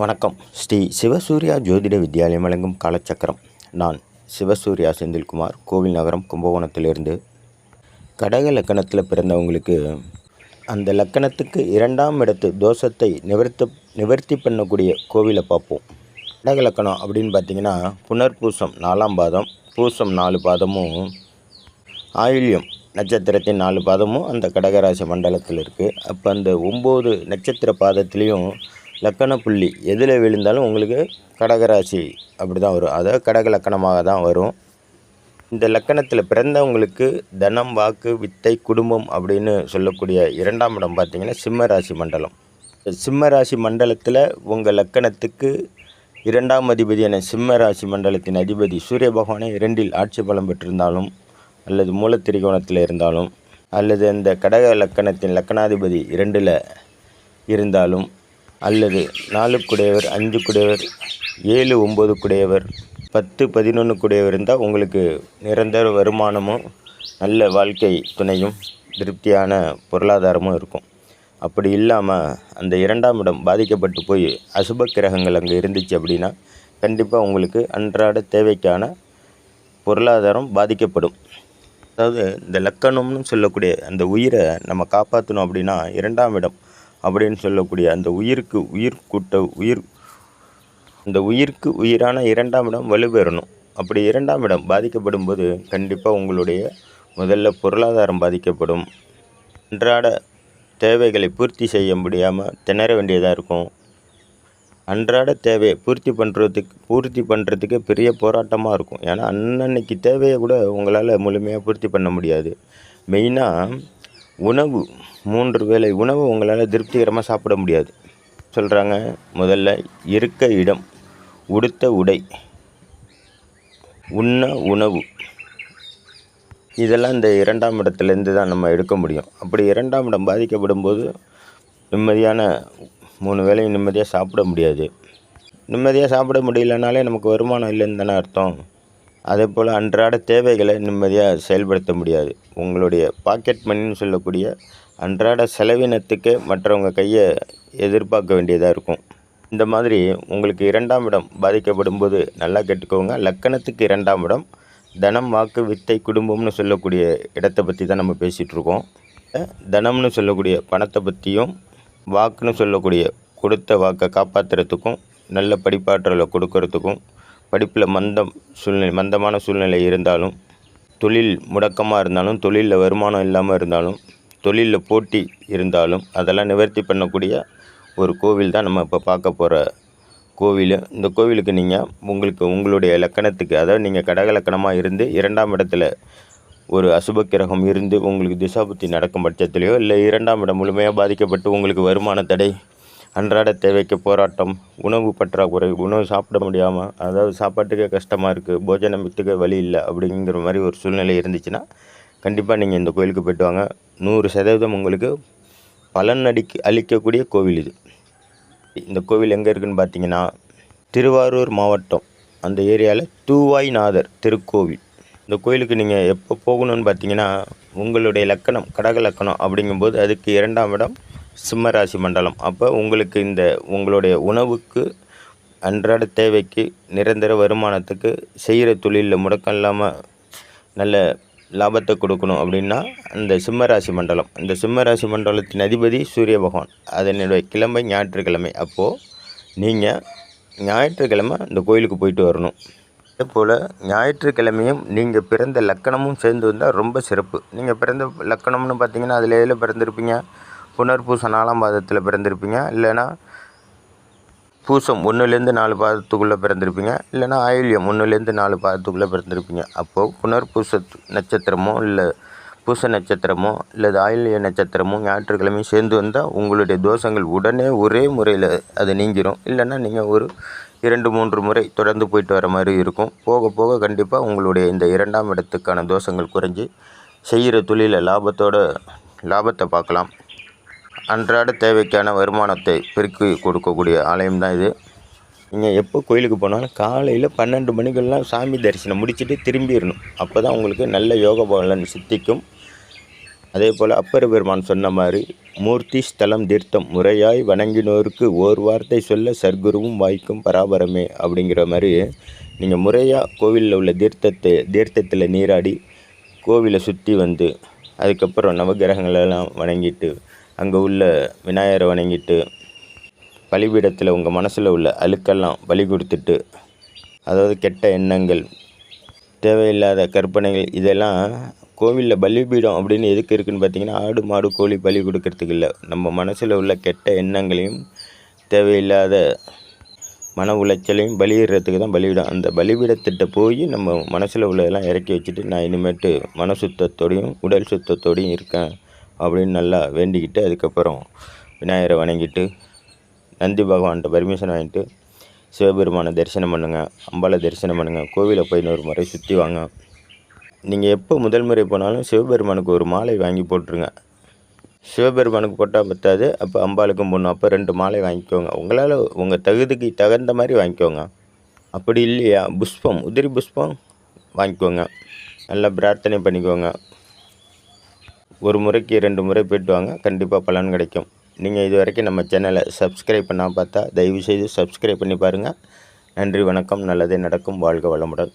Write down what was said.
வணக்கம். ஸ்ரீ சிவசூர்யா ஜோதிட வித்யாலயம் வழங்கும் காலச்சக்கரம். நான் சிவசூர்யா செந்தில்குமார், கோவில் நகரம், கும்பகோணத்திலிருந்து. கடக லக்கணத்தில் பிறந்தவங்களுக்கு அந்த லக்கணத்துக்கு 2ஆம் இடத்து தோஷத்தை நிவர்த்தி பண்ணக்கூடிய கோவிலை பார்ப்போம். கடக லக்கணம் அப்படின்னு பார்த்திங்கன்னா, புனர்பூசம் 4ஆம் பாதம், பூசம் 4 பாதமும், ஆயில்யம் நட்சத்திரத்தின் 4 பாதமும் அந்த கடகராசி மண்டலத்தில் இருக்குது. அப்போ அந்த 9 நட்சத்திர பாதத்துலேயும் லக்கண புள்ளி எதில் விழுந்தாலும் உங்களுக்கு கடகராசி அப்படி தான் வரும். அதாவது கடக லக்கணமாக தான் வரும். இந்த லக்கணத்தில் பிறந்தவங்களுக்கு தனம், வாக்கு, வித்தை, குடும்பம் அப்படின்னு சொல்லக்கூடிய 2ஆம் இடம் பார்த்திங்கன்னா சிம்ம ராசி மண்டலம். சிம்ம ராசி மண்டலத்தில் உங்கள் லக்கணத்துக்கு 2ஆம் அதிபதியான சிம்ம ராசி மண்டலத்தின் அதிபதி சூரிய பகவானே 2இல் ஆட்சி பலம் பெற்றிருந்தாலும், அல்லது மூலத்திரிகோணத்தில் இருந்தாலும், அல்லது அந்த கடக லக்கணத்தின் லக்கணாதிபதி 2இல் இருந்தாலும், அல்லது 4 குடையவர், 5 குடையவர், 7 9 குடையவர், 10 11 குடையவர் இருந்தால் உங்களுக்கு நிரந்தர வருமானமும் நல்ல வாழ்க்கை துணையும் திருப்தியான பொருளாதாரமும் இருக்கும். அப்படி இல்லாமல் அந்த 2ஆம் இடம் பாதிக்கப்பட்டு போய் அசுப கிரகங்கள் அங்கே இருந்துச்சு அப்படின்னா கண்டிப்பாக உங்களுக்கு அன்றாட தேவைக்கான பொருளாதாரம் பாதிக்கப்படும். அதாவது இந்த லக்கணம்னு சொல்லக்கூடிய அந்த உயிரை நம்ம காப்பாற்றணும் அப்படின்னா 2ஆம் இடம் அப்படின்னு சொல்லக்கூடிய அந்த அந்த உயிருக்கு உயிரான 2ஆம் இடம் வலுப்பெறணும். அப்படி 2ஆம் இடம் பாதிக்கப்படும் போது கண்டிப்பாக உங்களுடைய முதல்ல பொருளாதாரம் பாதிக்கப்படும். அன்றாட தேவைகளை பூர்த்தி செய்ய முடியாமல் திணற வேண்டியதாக இருக்கும். அன்றாட தேவையை பூர்த்தி பண்ணுறதுக்கு பெரிய போராட்டமாக இருக்கும். ஏன்னா அன்னன்னைக்கு தேவையை கூட உங்களால் முழுமையாக பூர்த்தி பண்ண முடியாது. மெயினாக உணவு, 3 வேளை உணவு உங்களால் திருப்திகரமாக சாப்பிட முடியாது. சொல்கிறாங்க, முதல்ல இருக்க இடம், உடுத்த உடை, உண்ண உணவு, இதெல்லாம் இந்த 2ஆம் இடத்துலேருந்து தான் நம்ம எடுக்க முடியும். அப்படி 2ஆம் இடம் பாதிக்கப்படும் போது நிம்மதியான 3 வேளையும் நிம்மதியாக சாப்பிட முடியாது. நிம்மதியாக சாப்பிட முடியலனாலே நமக்கு வருமானம் இல்லைன்னு தானே அர்த்தம். அதே போல் அன்றாட தேவைகளை நிம்மதியாக செயல்படுத்த முடியாது. உங்களுடைய பாக்கெட் மணின்னு சொல்லக்கூடிய அன்றாட செலவினத்துக்கு மற்றவங்க கையை எதிர்பார்க்க வேண்டியதாக இருக்கும். இந்த மாதிரி உங்களுக்கு 2ஆம் இடம் பாதிக்கப்படும் போது நல்லா கேட்டுக்கோங்க. லக்கணத்துக்கு 2ஆம் இடம் தனம், வாக்கு, வித்தை, குடும்பம்னு சொல்லக்கூடிய இடத்தை பற்றி தான் நம்ம பேசிகிட்ருக்கோம். தனம்னு சொல்லக்கூடிய பணத்தை பற்றியும், வாக்குன்னு சொல்லக்கூடிய கொடுத்த வாக்கை காப்பாற்றுறதுக்கும், நல்ல படிப்பாற்றலை கொடுக்கறதுக்கும், படிப்பில் மந்தமான சூழ்நிலை இருந்தாலும், தொழில் முடக்கமாக இருந்தாலும், தொழிலில் வருமானம் இல்லாமல் இருந்தாலும், தொழிலில் போட்டி இருந்தாலும் அதெல்லாம் நிவர்த்தி பண்ணக்கூடிய ஒரு கோவில் தான் நம்ம இப்போ பார்க்க போகிற கோவில். இந்த கோவிலுக்கு நீங்கள் உங்களுடைய லக்கணத்துக்கு, அதாவது நீங்கள் கடக லக்கணமாக இருந்து 2ஆம் இடத்துல ஒரு அசுப கிரகம் இருந்து உங்களுக்கு திசாபுத்தி நடக்கும் பட்சத்துலையோ, இல்லை 2ஆம் இடம் முழுமையாக பாதிக்கப்பட்டு உங்களுக்கு வருமான தடை, அன்றாட தேவைக்கு போராட்டம், உணவு பற்றாக்குறை, உணவு சாப்பிட முடியாமல், அதாவது சாப்பாட்டுக்கே கஷ்டமாக இருக்குது, போஜனத்துக்கு வழி இல்லை அப்படிங்கிற மாதிரி ஒரு சூழ்நிலை இருந்துச்சுன்னா கண்டிப்பாக நீங்கள் இந்த கோயிலுக்கு போய்ட்டு வாங்க. 100% உங்களுக்கு பலன் அளிக்கக்கூடிய கோவில் இது. இந்த கோவில் எங்கே இருக்குதுன்னு பார்த்தீங்கன்னா, திருவாரூர் மாவட்டம் அந்த ஏரியாவில் தூவாய்நாதர் திருக்கோவில். இந்த கோயிலுக்கு நீங்கள் எப்போ போகணும்னு பார்த்தீங்கன்னா, உங்களுடைய லக்கணம் கடக லக்கணம் அப்படிங்கும்போது அதுக்கு 2ஆம் இடம் சிம்ம ராசி மண்டலம். அப்போ உங்களுக்கு உங்களுடைய உணவுக்கு, அன்றாட தேவைக்கு, நிரந்தர வருமானத்துக்கு, செய்கிற தொழிலில் முடக்கம் இல்லாமல் நல்ல லாபத்தை கொடுக்கணும் அப்படின்னா அந்த சிம்ம ராசி மண்டலம். இந்த சிம்ம ராசி மண்டலத்தின் அதிபதி சூரிய பகவான். அதனுடைய கிழமை ஞாயிற்றுக்கிழமை. அப்போது நீங்கள் ஞாயிற்றுக்கிழமை இந்த கோயிலுக்கு போயிட்டு வரணும். அதே போல் ஞாயிற்றுக்கிழமையும் நீங்கள் பிறந்த லக்கணமும் சேர்ந்து வந்தால் ரொம்ப சிறப்பு. நீங்கள் பிறந்த லக்கணம்னு பார்த்தீங்கன்னா அதில் எதில் பிறந்திருப்பீங்க? புனர்பூசம் 4ஆம் பாதத்தில் பிறந்திருப்பீங்க, இல்லைனா பூசம் 1லேருந்து 4 பாதத்துக்குள்ளே பிறந்திருப்பீங்க, இல்லைனா ஆயில்யம் 1லேருந்து 4 பாதத்துக்குள்ளே பிறந்திருப்பீங்க. அப்போது புனர்பூச நட்சத்திரமோ, இல்லை பூச நட்சத்திரமோ, இல்லை ஆயில்ய நட்சத்திரமோ ஞாயிற்றுக்கிழமையும் சேர்ந்து வந்தால் உங்களுடைய தோஷங்கள் உடனே ஒரே முறையில் அது நீங்கிரும். இல்லைன்னா நீங்கள் ஒரு 2-3 முறை தொடர்ந்து போயிட்டு வர மாதிரி இருக்கும். போக போக கண்டிப்பாக உங்களுடைய இந்த 2ஆம் இடத்துக்கான தோஷங்கள் குறைஞ்சி செய்கிற தொழிலில் லாபத்தை பார்க்கலாம். அன்றாட தேவைக்கான வருமானத்தை பெருக்கி கொடுக்கக்கூடிய ஆலயம் தான் இது. நீங்கள் எப்போ கோயிலுக்கு போனாலும் காலையில் 12 மணிக்கெல்லாம் சாமி தரிசனம் முடிச்சுட்டு திரும்பிடணும். அப்போ தான் உங்களுக்கு நல்ல யோக பலன் சித்திக்கும். அதே போல் அப்பர் பெருமான் சொன்ன மாதிரி மூர்த்தி ஸ்தலம் தீர்த்தம் முறையாய் வணங்கினோருக்கு ஓர் வார்த்தை சொல்ல சர்க்குருவும் வாய்க்கும் பராபரமே அப்படிங்கிற மாதிரி நீங்கள் முறையாக கோவிலில் உள்ள தீர்த்தத்தில் நீராடி கோவிலை சுற்றி வந்து அதுக்கப்புறம் நவகிரகங்களெல்லாம் வணங்கிட்டு அங்கே உள்ள விநாயகரை வணங்கிட்டு பலிபீடத்தில் உங்கள் மனசில் உள்ள அழுக்கெல்லாம் பலி கொடுத்துட்டு, அதாவது கெட்ட எண்ணங்கள், தேவையில்லாத கற்பனைகள், இதெல்லாம் கோவிலில் பலிபீடம் அப்படின்னு எதுக்கு இருக்குதுன்னு பார்த்தீங்கன்னா, ஆடு மாடு கோழி பலி கொடுக்கறதுக்கு இல்லை, நம்ம மனசில் உள்ள கெட்ட எண்ணங்களையும் தேவையில்லாத மன உளைச்சலையும் பலியிடுறதுக்கு தான் பலிபீடம். அந்த பலிபீடத்திட்ட போய் நம்ம மனசில் உள்ளதெல்லாம் இறக்கி வச்சுட்டு, நான் இனிமேட்டு மன சுத்தத்தோடையும் உடல் சுத்தத்தோடையும் இருக்கேன் அப்படின்னு நல்லா வேண்டிக்கிட்டு, அதுக்கப்புறம் விநாயகரை வணங்கிட்டு நந்தி பகவான்கிட்ட பர்மிஷன் வாங்கிட்டு சிவபெருமானை தரிசனம் பண்ணுங்கள், அம்பாளை தரிசனம் பண்ணுங்கள், கோவிலை போய் 100 முறை சுற்றி வாங்க. நீங்கள் எப்போ முதல் முறை போனாலும் சிவபெருமானுக்கு ஒரு மாலை வாங்கி போட்டுருங்க. சிவபெருமானுக்கு போட்டால் பத்தாது, அப்போ அம்பாளுக்கும் போடணும். அப்போ 2 மாலை வாங்கிக்கோங்க. உங்களால் உங்கள் தகுதிக்கு தகுந்த மாதிரி வாங்கிக்கோங்க. அப்படி இல்லையா, புஷ்பம், உதிரி புஷ்பம் வாங்கிக்கோங்க. நல்லா பிரார்த்தனை பண்ணிக்கோங்க. ஒரு முறைக்கு 2 முறை போய்ட்டு வாங்க, கண்டிப்பாக பலன் கிடைக்கும். நீங்கள் இது வரைக்கும் நம்ம சேனலை சப்ஸ்கிரைப் பண்ணால் பார்த்தா தயவுசெய்து சப்ஸ்கிரைப் பண்ணி பாருங்கள். நன்றி, வணக்கம். நல்லதே நடக்கும். வாழ்க வளமுடன்.